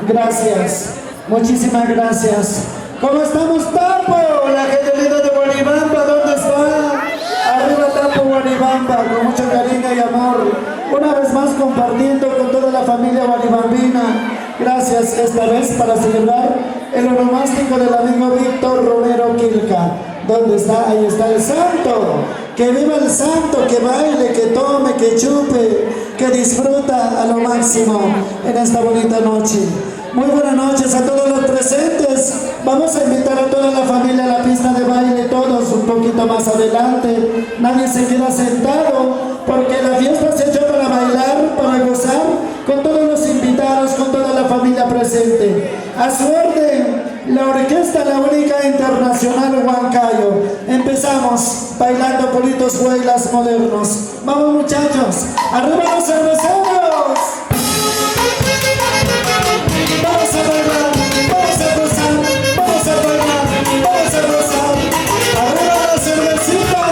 Gracias, muchísimas gracias. ¿Cómo estamos, Tapo? La gente linda de Guaribamba, ¿dónde está? Arriba Tapo Guaribamba, con mucho cariño y amor. Una vez más compartiendo con toda la familia guaribambina. Gracias esta vez para celebrar el onomástico del amigo Víctor Romero Quilca. ¿Dónde está? Ahí está el santo. Que viva el santo, que baile, que tome, que chupe, que disfruta a lo máximo en esta bonita noche. Muy buenas noches a todos los presentes. Vamos a invitar a toda la familia a la pista de baile, todos un poquito más adelante. Nadie se queda sentado porque la fiesta se ha hecho para bailar, para gozar, con todos los invitados, con toda la familia presente. A su orden, la orquesta La Única Internacional Huancayo. Empezamos bailando politos huaylas modernos. Vamos muchachos, arriba los cerveceros. Vamos a bailar, vamos a gozar, vamos a bailar, vamos a gozar. Arriba las cervecitas.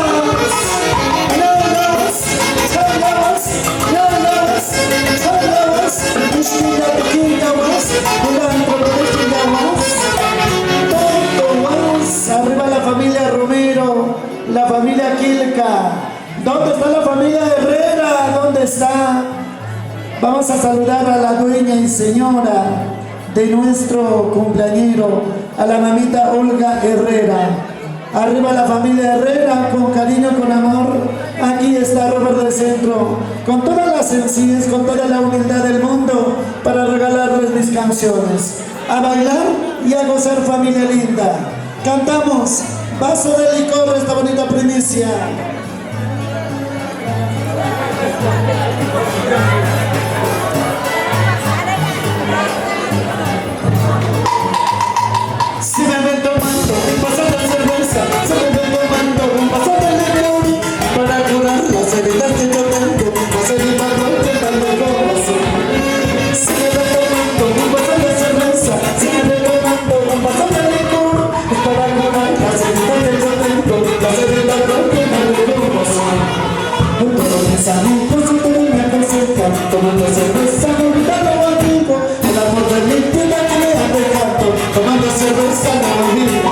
Arriba la familia Romero, la familia Quilca. ¿Dónde está la familia Herrera? ¿Dónde está? Vamos a saludar a la dueña y señora de nuestro cumpleañero, a la mamita Olga Herrera. Arriba la familia Herrera, con cariño, con amor. Aquí está Robert del Centro, con toda la sencillez, con toda la humildad del mundo, para regalarles mis canciones. A bailar y a gozar, familia linda. Cantamos Vaso de Licor, esta bonita primicia. Si me ven tomando un vaso de cerveza, si me ven tomando un vaso de licor, para curar las heridas que yo tengo, hacer mi valor que tal de corazón. Si me ven tomando un vaso de cerveza, si me ven tomando un vaso de licor, para curar las heridas que yo tengo, hacer mi valor que tal de corazón. Todos mis amigos y todos me aconsejan, tomando cerveza, olvidando a amigo, el amor de mi vida que me ha dejado, tomando cerveza no olvido.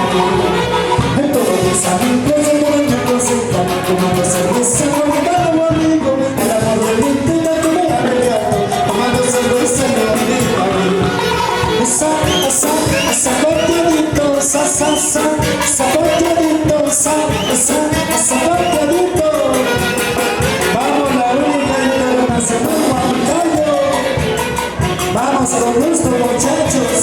Todos mis amigos y todos me aconsejan, tomando cerveza, olvidando a amigo, el amor de mi vida que me ha dejado, tomando cerveza no olvido. Saboteadito, saboteadito, saboteadito. Vamos, La Única Internacional Huancayo. Vamos con gusto, muchachos.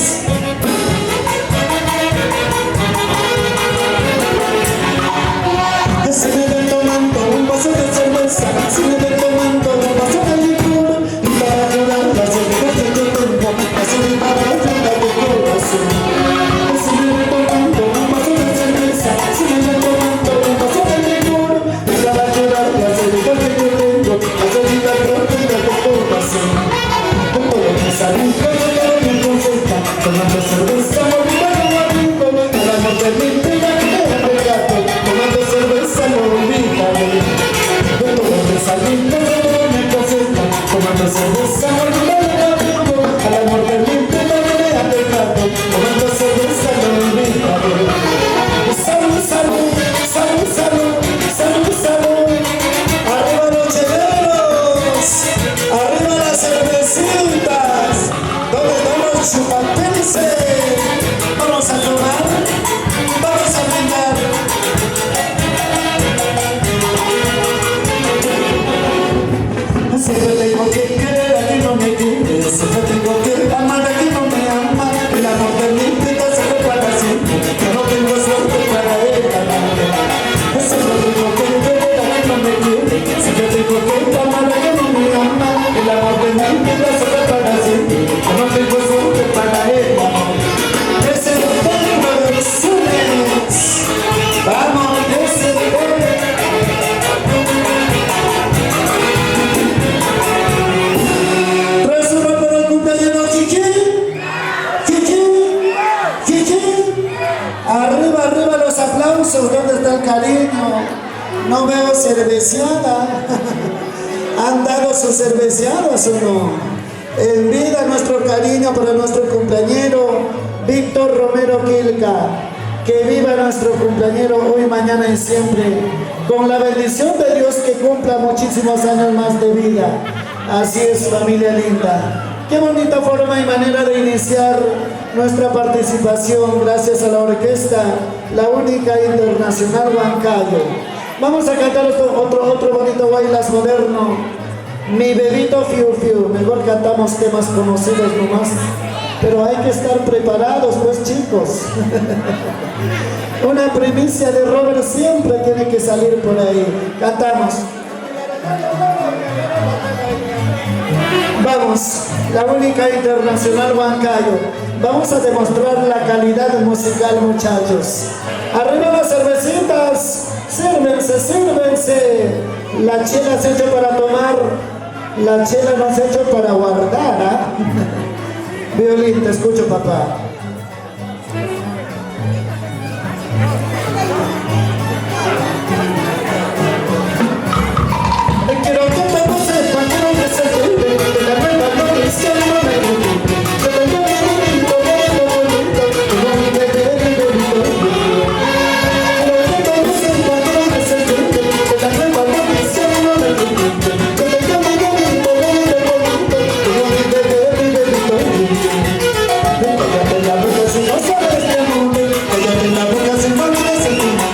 Si me ven tomando un vaso de cerveza, si me ven tomando un vaso de licor, y para curar las heridas que yo tengo, hacer mi valor que tal de corazón. Si me ven tomando un vaso de cerveza, si me ven tomando un vaso de licor, y para curar las heridas que yo tengo, hacer mi valor que tal de corazón. Con todos mis amigos yo me aconsejan, tomando cerveza, olvidando a amigo, el amor de mi vida que me ha pegado, tomando cerveza no olvidaré. De todos mis amigos yo me aconsejan, tomando cerveza, olvidando a amigo, el amor de mi vida que me ha pegado, tomando cerveza no olvidaré. Salud, salud, salud, salud, salud, salud. Arriba los cheleros, arriba las cervecitas, donde estamos chupapense. Vamos a tomar, vamos a brindar. Siempre tengo que querer a quien no me quiere, siempre tengo que amar a quien no me ama. El amor de mi vida se fue para siempre, yo no tengo suerte para él. Siempre tengo que querer a quien no me quiere, siempre tengo que amar a quien no me ama. El amor de mi vida se fue para siempre, yo no tengo suerte para él. Ese es el tema de los sueños. Vamos, ese es resumen para el cumpleaños, Kiki. Kiki. Kiki. Arriba, arriba los aplausos. ¿Dónde está el cariño? No veo cerveceada. ¿Han dado sus cerveceadas o no? En vida nuestro cariño para nuestro cumpleañero Víctor Romero Quilca. Que viva nuestro cumpleañero hoy, mañana y siempre. Con la bendición de Dios, que cumpla muchísimos años más de vida. Así es, familia linda. Qué bonita forma y manera de iniciar nuestra participación gracias a la orquesta, la única internacional Huancayo. Vamos a cantar otro bonito bailas moderno. Mi bebito Fiu Fiu. Mejor cantamos temas conocidos nomás, pero hay que estar preparados, pues, chicos. Una primicia de Robert siempre tiene que salir por ahí. Cantamos. Vamos, la única internacional Huancayo. Vamos a demostrar la calidad musical, muchachos. Arriba las cervecitas. Sírvense, sírvense. La chela se ha hecho para tomar. La chela no se ha hecho para guardar, ¿ah? Violín, te escucho, papá. Quiero que todos sepan que no me sorprende de la nueva noticia, no me preocupe. Yo tengo mi bonito, bonito, como mi bebé, mi bebito. Quiero que todos sepan que no me sorprende de la nueva noticia, no me preocupe. Yo tengo mi bonito, bonito, como mi bebé, mi bebito. Cállate la boca si no sabes de mundo, cállate la boca si no tienes sentimiento.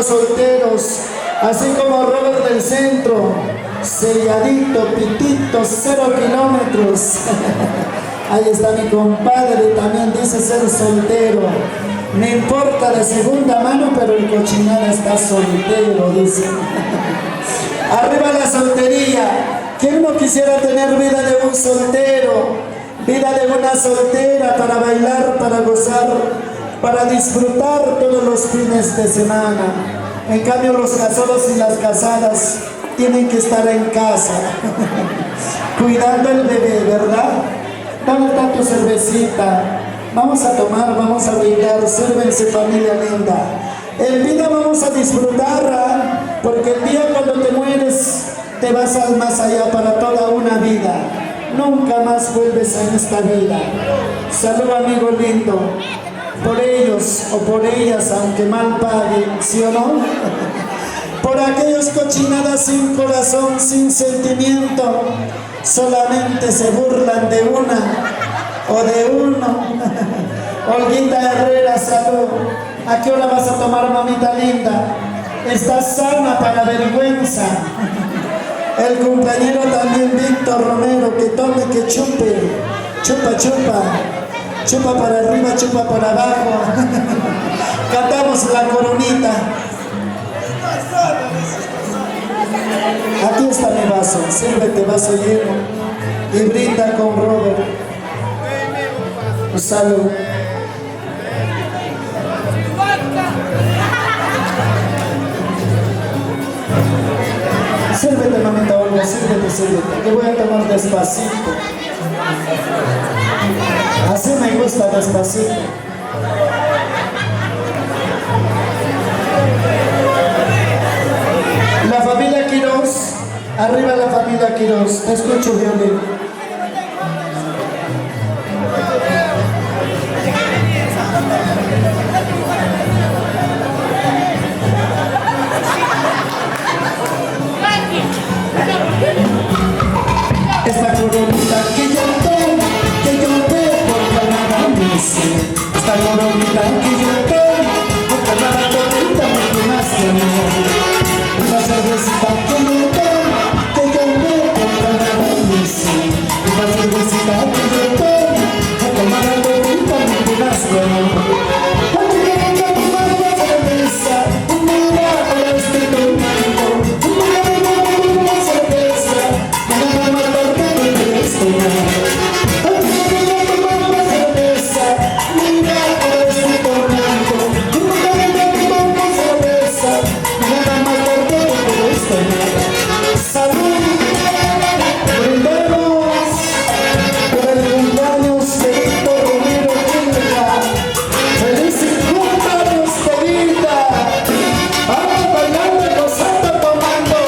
Solteros, así como Robert del Centro, selladito, pitito, 0 kilómetros. Ahí está mi compadre, también dice ser soltero. No importa de segunda mano, pero el cochinada está soltero, dice. Arriba la soltería. ¿Quién no quisiera tener vida de un soltero? Vida de una soltera para bailar, para gozar, para disfrutar todos los fines de semana. En cambio, los casados y las casadas tienen que estar en casa, cuidando el bebé, ¿verdad? ¿Dónde está tu cervecita? Vamos a tomar, vamos a brindar, sírvense, familia linda. En vida vamos a disfrutar, ¿eh? Porque el día cuando te mueres, te vas al más allá para toda una vida. Nunca más vuelves en esta vida. Salud, amigo lindo. Por ellos o por ellas, aunque mal paguen, ¿sí o no? Por aquellos cochinadas sin corazón, sin sentimiento, solamente se burlan de una o de uno. Olguita Herrera, salud. ¿A qué hora vas a tomar, mamita linda? Estás sana para vergüenza. El compañero también, Víctor Romero, que tome, que chupe. Chupa, chupa. Chupa para arriba, chupa para abajo. Cantamos la coronita. Aquí está mi vaso, sírvete vaso lleno y brinda con Robert. Salud. Sírvete, mamita Olga, sírvete, que voy a tomar despacito. Así me gusta, despacito. La familia Quiroz, arriba la familia Quiroz, te escucho, violín. Esta coronita que yo tengo, que yo veo por Canadá, esta coronita que yo tengo, por Canadá, ahorita mucho más que amor. Esta cervecita que yo tengo, que yo veo por Canadá, esta cervecita que yo tengo, por Canadá, ahorita mucho más que amor. Cuando venga a tomar la cerveza, mira, ahora estoy tomando, una cerveza, nada más tarde que estoy tomando. Cuando venga a tomar la cerveza, mira, ahora estoy tomando, una cerveza, nada más tarde que estoy tomando. Salud, brindemos por el cumpleaños de Víctor Romero Quilca. ¡Feliz 50 años de vida! ¡Vamos bailando, gozando, tomando!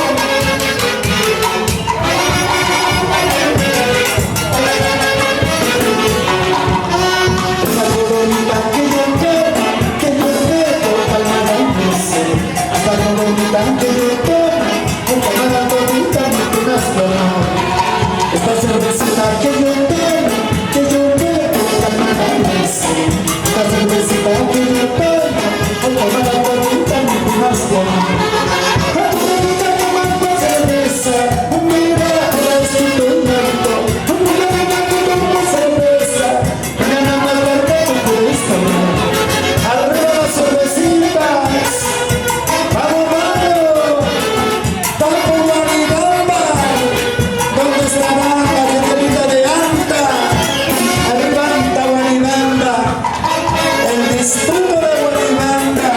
Esa coronita que yo quiero, calmada y dulce. Esa coronita que yo quiero, calmada todita, no tengas dolor. Esta cervecita que yo quiero, calmada y dulce. Esta cervecita que yo quiero, calmada todita, no tengas dolor. Cuando venga a tomar tu cerveza, mira, ahora estoy tomando. Cuando venga a tomar tu cerveza, nada más tarde que estoy. Arriba las cervecitas, vamos, vamos, Tapo Guaribamba, ¿dónde estará la señorita de Anta? Arriba Anta Guaribamba, el distrito de Guaribamba.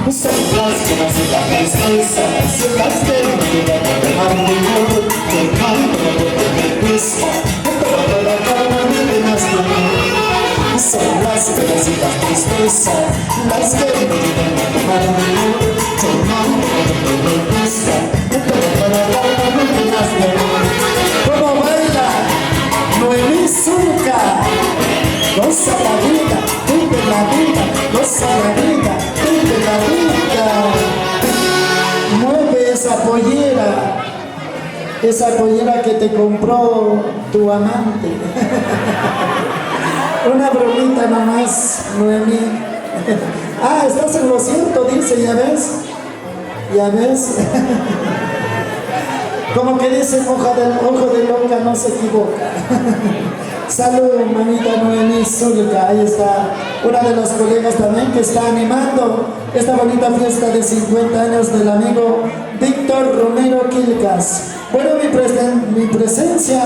Son las que nos dan tristeza, son las que me llevan a dejar de modo, que canto de piso, toda la cama de más de mí. Son las que nos dan tristeza, las que me llevan a dejar de modo, que canto de piso, toda la cama de más de mí. ¿Cómo baila Noemí Zulca? Goza la vida, vive la vida, goza la vida, vive la vida. Mueve esa pollera que te compró tu amante. Una bromita nomás, Noemí. Ah, estás en lo cierto, dice, ¿ya ves? ¿Ya ves? Como que dice, ojo de loca no se equivoca. Salud, mamita Noemí Zulca, ahí está una de las colegas también que está animando esta bonita fiesta de 50 años del amigo Víctor Romero Quilcas. Bueno, mi presencia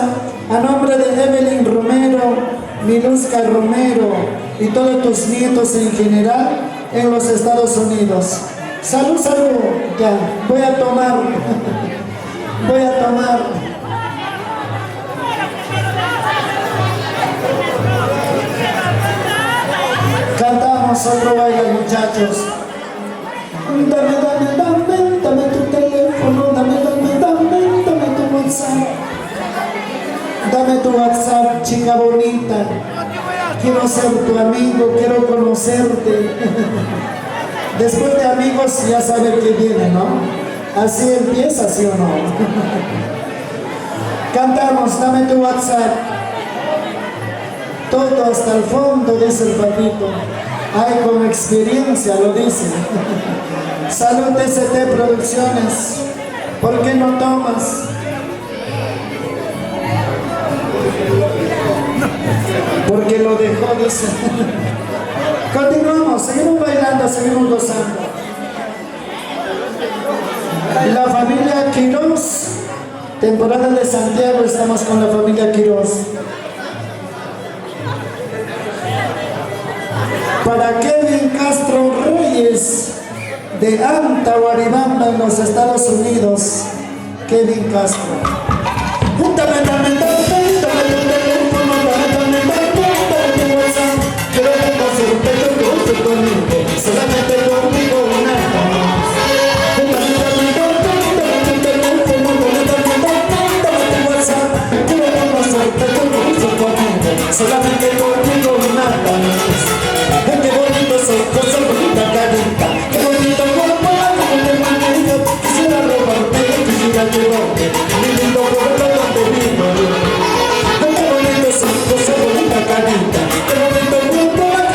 a nombre de Evelyn Romero, Miluska Romero y todos tus nietos en general en los Estados Unidos. Salud, salud, ya, voy a tomar. Cantamos otro baile, muchachos. Dame tu teléfono, dame tu WhatsApp. Dame tu WhatsApp, chica bonita. quiero ser tu amigo, quiero conocerte. Después de amigos ya saben que viene, ¿no? Así empieza, ¿sí o no? Cantamos, dame tu WhatsApp. Todo hasta el fondo, dice el papito. Ay, con experiencia lo dice. Salud ST Producciones. ¿Por qué no tomas? Porque lo dejó, dice. Continuamos, seguimos bailando, seguimos gozando. La familia Quiroz, temporada de Santiago, estamos con la familia Quiroz. Para Kevin Castro Reyes, de Antahuaribamba, en los Estados Unidos. Kevin Castro. Solamente conmigo una solamente conmigo una qué bonito soy, cosa bonita carita, qué bonito cuerpo, quisiera robarte, quisiera llevarte, mi lindo pueblo donde vivo. Qué bonito soy, cosa bonita carita, qué bonito cuerpo,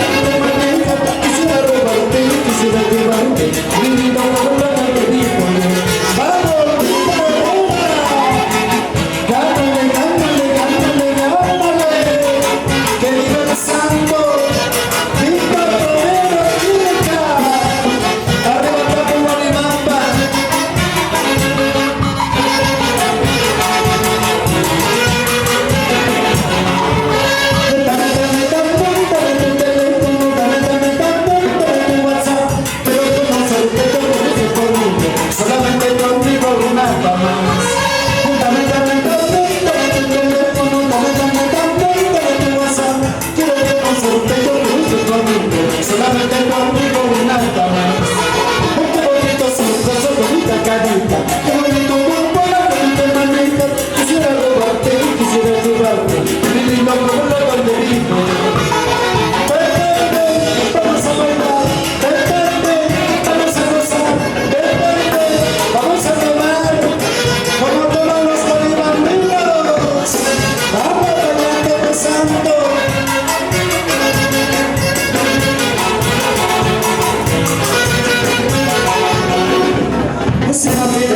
quisiera robarte, quisiera llevarte, mi lindo pueblo donde vivo. ¡Vamos! Santo, Víctor Romero, arriba Tapuaribamba. Pero tú no solamente conmigo, solamente conmigo nada más. Solamente conmigo nada más. Qué bonito son cosas bonita carita, qué bonito cuerpo, la bonita manita. Quisiera robarte, quisiera llevarte, mi lindo pueblo donde vivo. Vente, vamos a bailar, vente, vamos a gozar, vente, vamos a tomar, como toman los bolivarinos. Vamos a bailar gozando.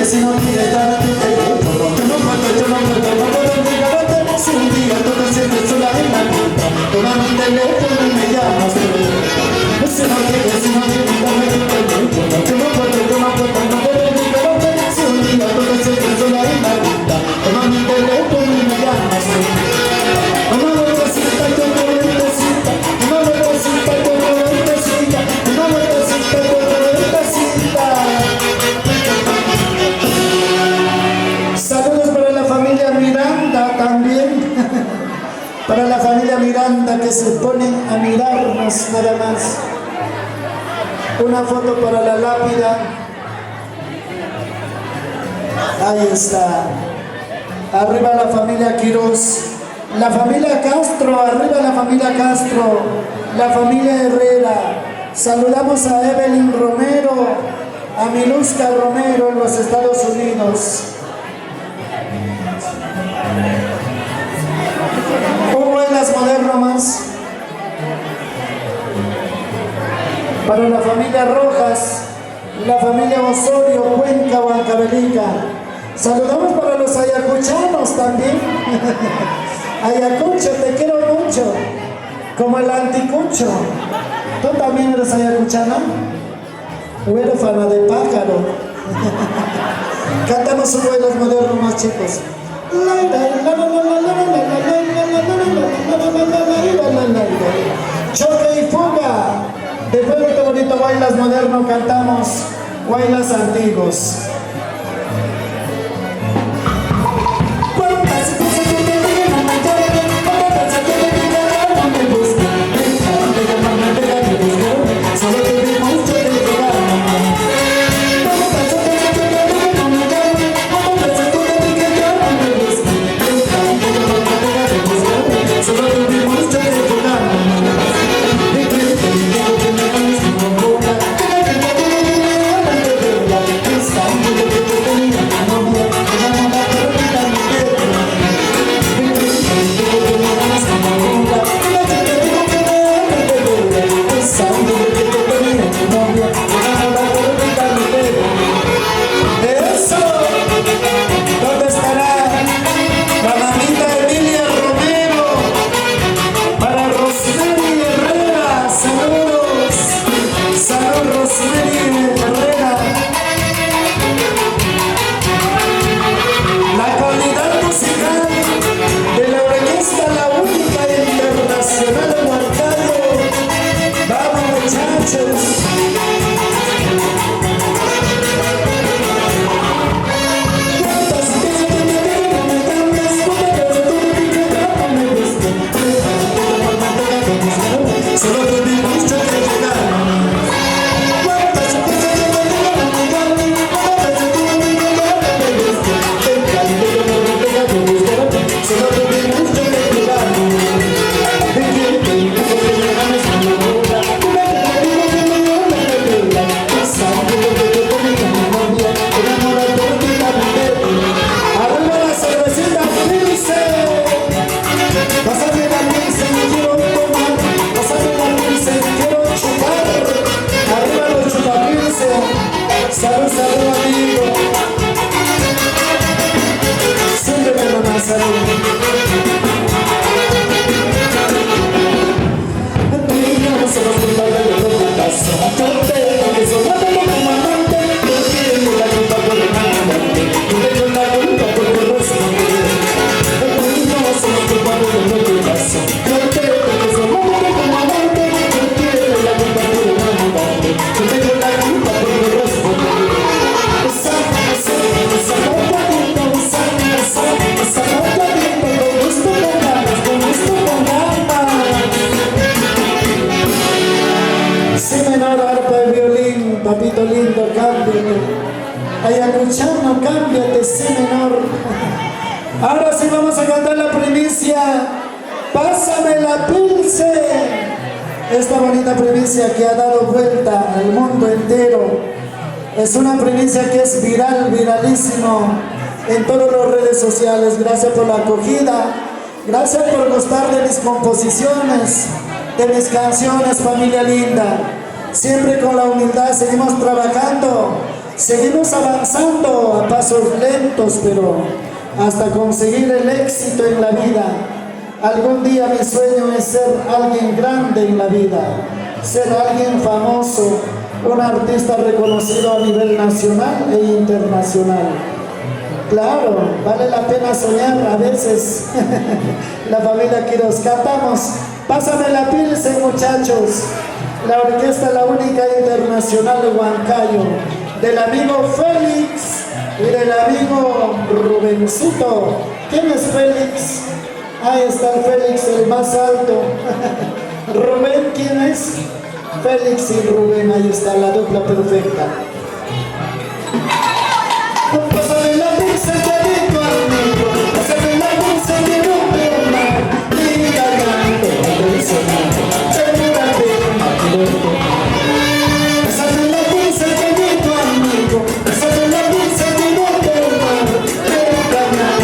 Si no quieres dar tu teléfono, yo no puedo negarte. Si un día tú te sientes sola en la ruta, toma mi teléfono y me llamas tú. Si no quieres darme tu teléfono, yo no puedo negarte. Si un día tú te sientes sola en la ruta, toma mi teléfono y me llamas tú. Una vueltecita, una vueltecita, una vueltecita, una vueltecita, una vueltecita, una vueltecita. Saludos para la familia Miranda también. Para la familia Miranda que se ponen a mirarnos nada más. Una foto para la lápida. Ahí está. Arriba la familia Quiroz. La familia Castro, arriba la familia Castro. La familia Herrera. Saludamos a Evelyn Romero, a Miluska Romero en los Estados Unidos. Buenas moderno más. Para la familia Rojas, la familia Osorio, Cuenca, Huancavelica. Saludamos para los ayacuchanos también. Ayacucho, te quiero mucho. Como el anticucho. ¿Tú también eres ayacuchana? Huérfana de pájaro. Cantamos un vuelos modernos más, chicos. Choque y fuga. Después de este bonito bailas moderno cantamos bailas antiguos. Salud, salud, amigo. Siempre me van a salud. No se nos culpa de la casa. Yo tengo que soportar como amante. Yo tengo la culpa por el amante. Yo tengo la culpa por el rostro. No se nos culpa de la casa. Yo tengo que soportar como amante. Yo tengo la culpa por el amante. Yo tengo la culpa por el rostro. Si menor, arpa y violín, papito lindo, cámbiate. Ayacuchano, cámbiate, si menor. Ahora sí vamos a cantar la primicia. Pásame la pilce. Esta bonita primicia que ha dado vuelta al mundo entero. Es una primicia que es viral, viralísimo en todas las redes sociales. Gracias por la acogida. Gracias por gustar de mis composiciones, de mis canciones, familia linda. Siempre con la humildad seguimos trabajando, seguimos avanzando a pasos lentos, pero hasta conseguir el éxito en la vida. Algún día mi sueño es ser alguien grande en la vida, ser alguien famoso, un artista reconocido a nivel nacional e internacional. Claro, vale la pena soñar a veces. La familia Quiroz, cantamos Pásame la pilce, muchachos. La orquesta La Única Internacional de Huancayo, del amigo Félix y del amigo Rubencito. ¿Quién es Félix? Ahí está el Félix, el más alto. Rubén, ¿quién es? Félix y Rubén, ahí está la dupla perfecta. Pásame la pilce, querido amigo. Pásame la pilce, quiero tomar. Mira, canto, pásame la pilce, querido amigo. Pásame la pilce, quiero tomar. Mira, canto,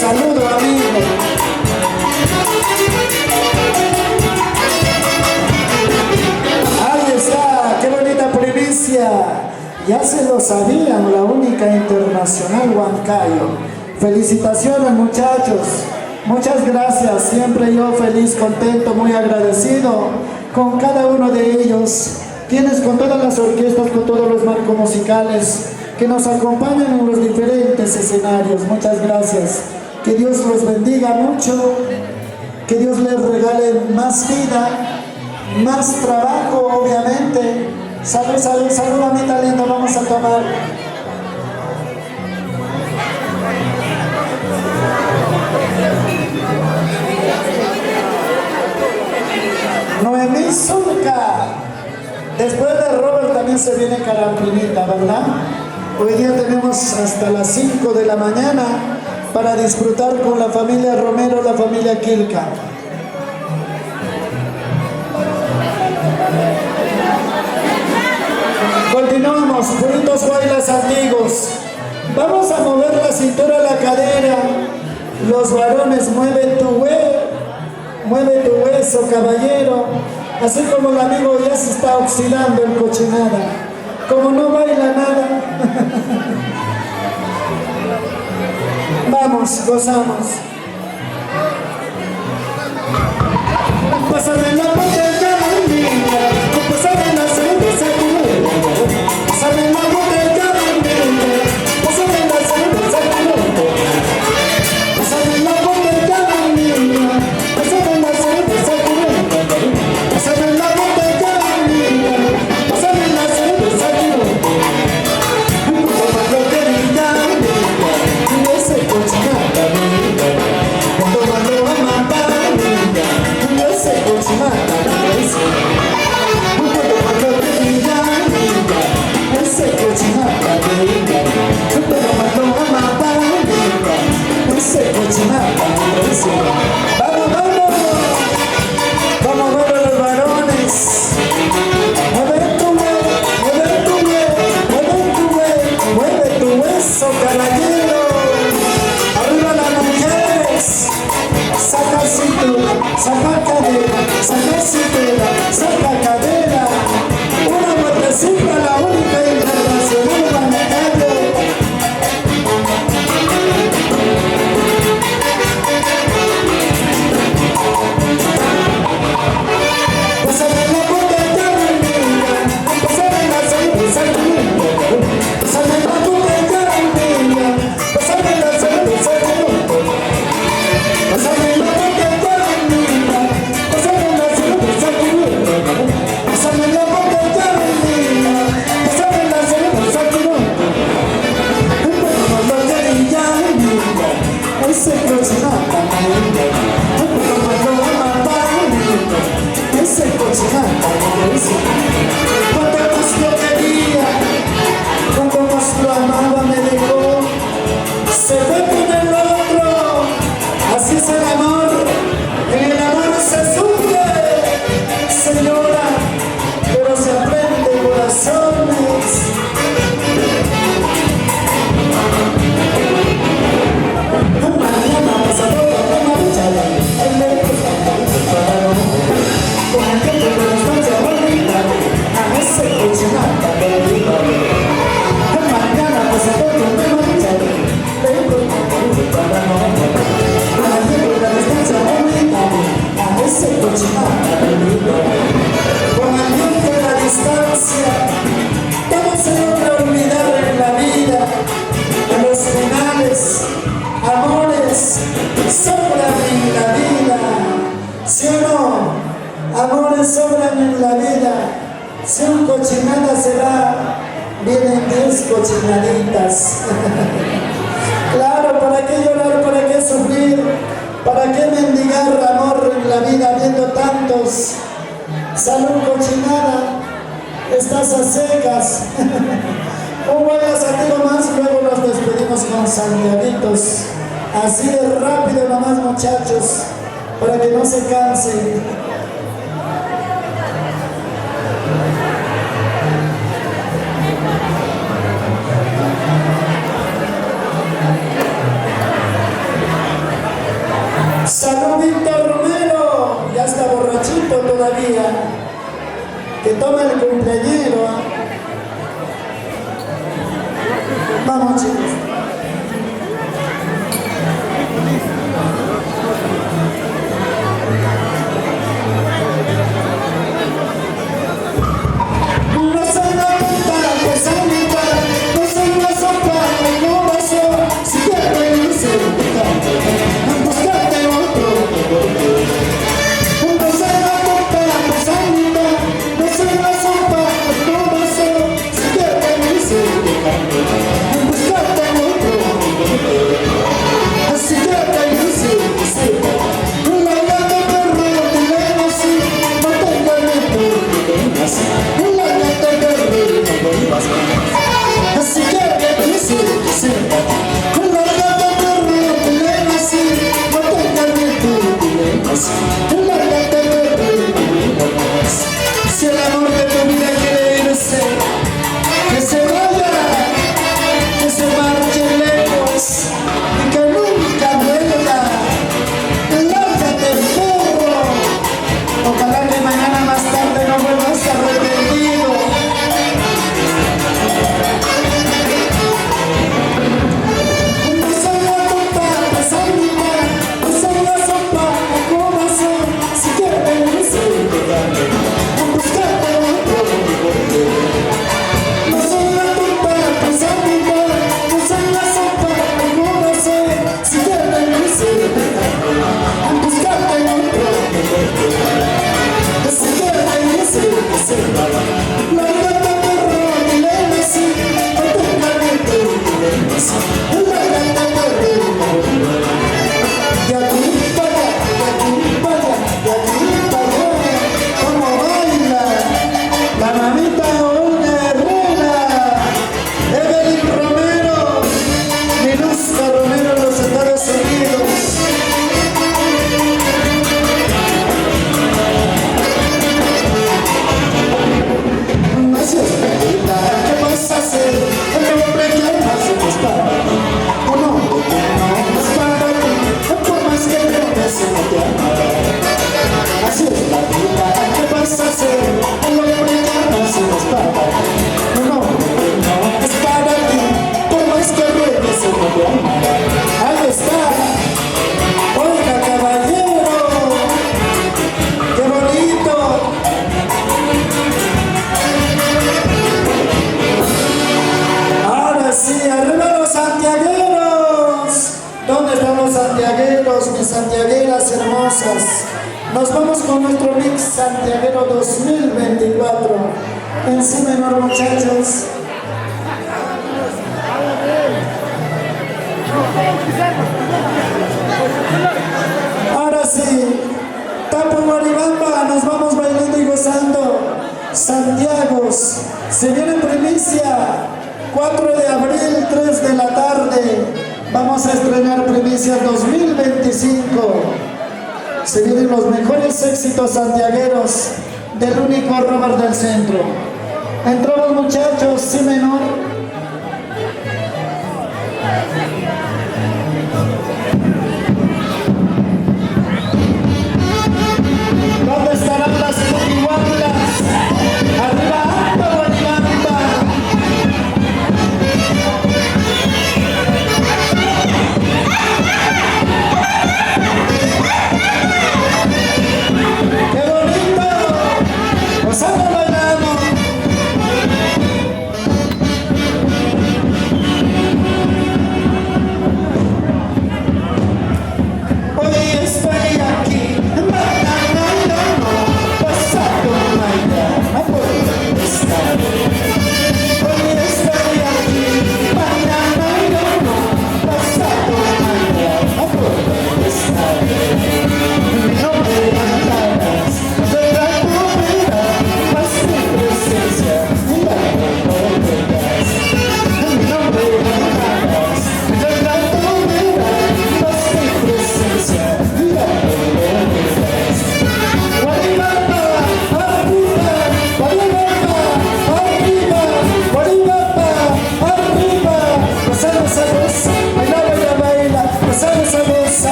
saludo, amigo. Ahí está, qué bonita primicia. Ya se lo sabían, la única internacional Huancayo. Felicitaciones, muchachos. Muchas gracias. Siempre yo feliz, contento, muy agradecido con cada uno de ellos. Quienes con todas las orquestas, con todos los marcos musicales que nos acompañan en los diferentes escenarios. Muchas gracias. Que Dios los bendiga mucho. Que Dios les regale más vida, más trabajo, obviamente. Salud, salud, salud, mamita linda, vamos a tomar. Noemí Zulca. Después de Robert también se viene Carampinita, ¿verdad? Hoy día tenemos hasta las 5 de la mañana para disfrutar con la familia Romero, la familia Quilca. Continuamos, puritos guaylas amigos. Vamos a mover la cintura, la cadera. Los varones, mueve tu hueso, caballero. Así como el amigo ya se está oxidando en cochinada. Como no baila nada. Vamos, gozamos. Pásame la botella, niña. Pásame la cerveza, pásame la botella, niña. Pásame la cerveza, pásame la botella, niña. Pásame la cerveza, pásame la botella, niña. Pásame la cerveza, cuando querida, niña. Ese cochinata, niña. Cuando a matar, niña. Ese cochinata, niña. Ese cochinata, niña. Pero cuando a matar, niña. Ese cochinata, niña. ¡Vamos, vamos! ¡Vamos, vamos los varones! ¡Mueve tu hueso, caballero! ¡Arriba las mujeres! Saca cintura, saca cadera, saca cintura, saca cadera. Una vueltecita, la única internacional Huancayo. Pásame la botella, niña. Pásame la cerveza, niña. Pásame la botella, niña. Pásame la cerveza, niña. Pásame la botella, niña. Pásame la cerveza, niña. Pásame la botella, niña. Pásame la cerveza, niña. Cuando querida, niña. Ese cochinata, niña. Cuando a matar, niña. Ese cochinata, niña. Cuando más lo quería, cuando más lo amaba me dejó. Se fue con el otro. Así es el amor, en el amor se sufre, señora, pero se aprende corazones. Mañana pasadora, la marcha, el lejos, con el tiempo de las noches bonitas, a ese cochinata perdida. Mañana pasadora, la marcha, lejos, para no. A ese cochinata perdido. Con el tiempo y la distancia, todo se logra olvidar en la vida. En los finales, amores sobran en la vida. ¿Sí o no? Amores sobran en la vida. Si un cochinada se va, vienen 10 cochinaditas. Claro, ¿para qué llorar? ¿Para qué sufrir? ¿Para qué mendigar amor en la vida viendo tantos? Salud, cochinada, estás a secas. Un buen asativo más, luego nos despedimos con santiaguitos. Así de rápido nomás, muchachos, para que no se cansen. toma el cumpleañero. Vamos, chicos. Si el amor de tu vida quiere irse, que se vaya, que se marche lejos y que nunca vuelva. Lárgate, burro. Ojalá que mañana más tarde no vuelvas arrepentido. No soy la tonta, no soy mi mal, no soy la sopa, el corazón. Si quieres irse, mis santiagueras hermosas. Nos vamos con nuestro mix santiaguero 2024. En si menor, muchachos. Ahora sí, Tapo Guaribamba, nos vamos bailando y gozando. Santiagos, se viene primicia, 4 de abril, 3 de la tarde. Vamos a estrenar Primicias 2025. Se vienen los mejores éxitos santiagueros del único Robert del Centro. Entramos, muchachos, si menor. ¿Dónde estarán las copiguandas? Arriba, alto, Guaribamba. ¡Qué bonito! ¡Gozando, bailamos!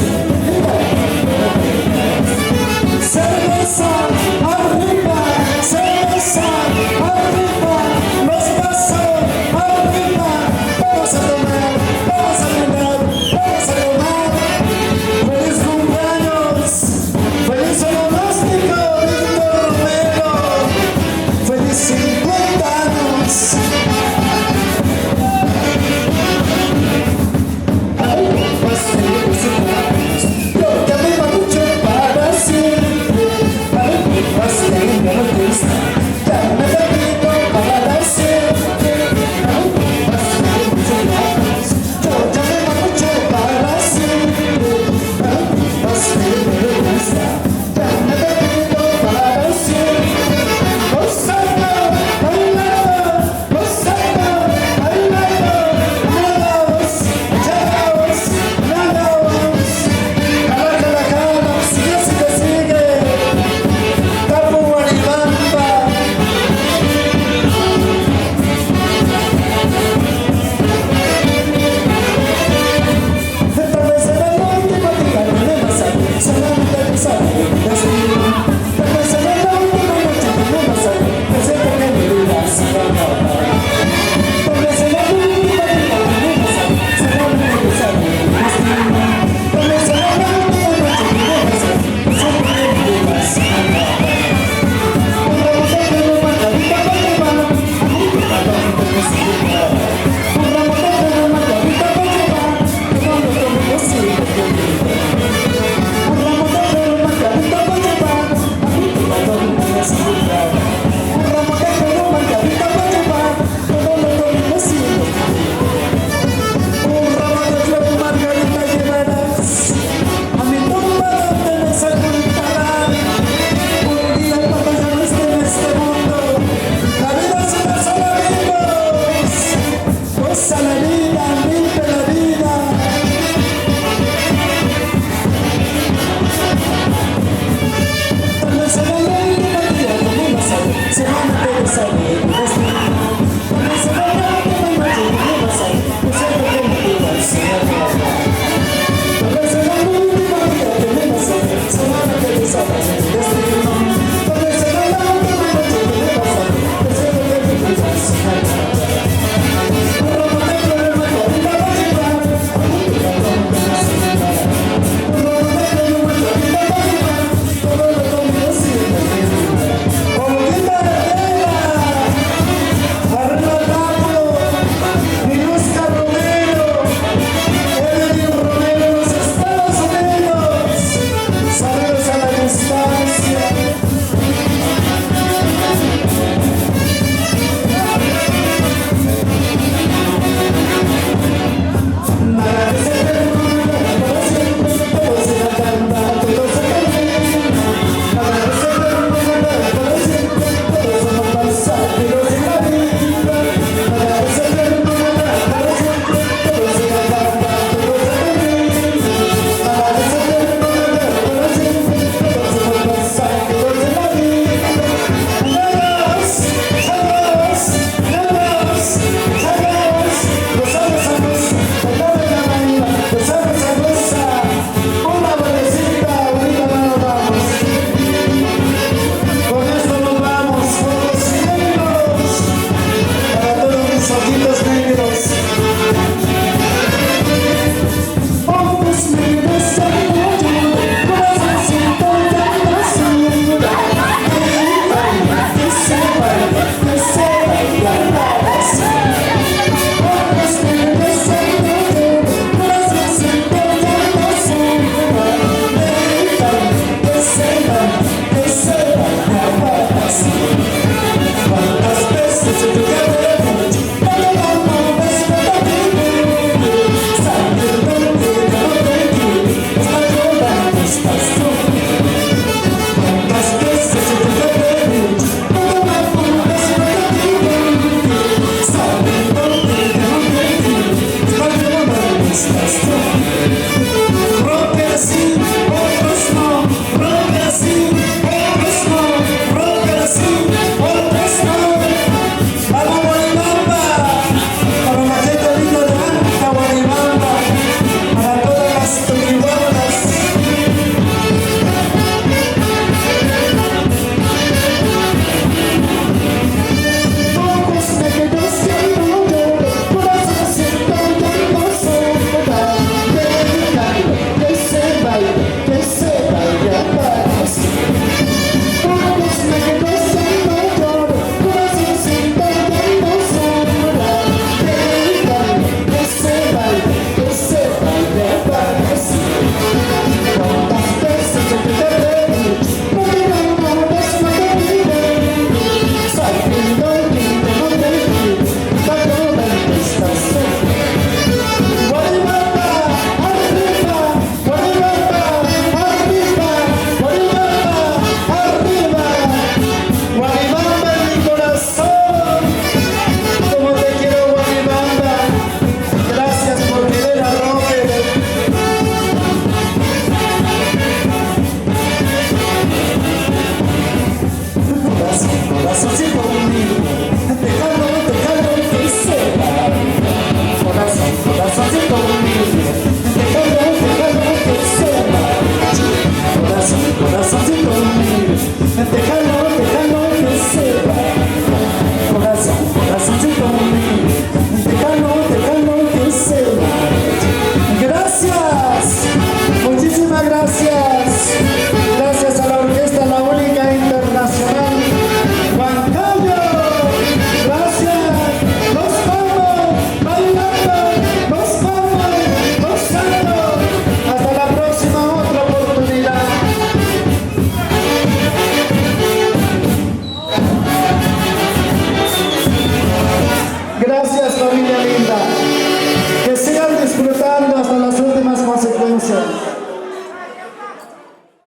Sen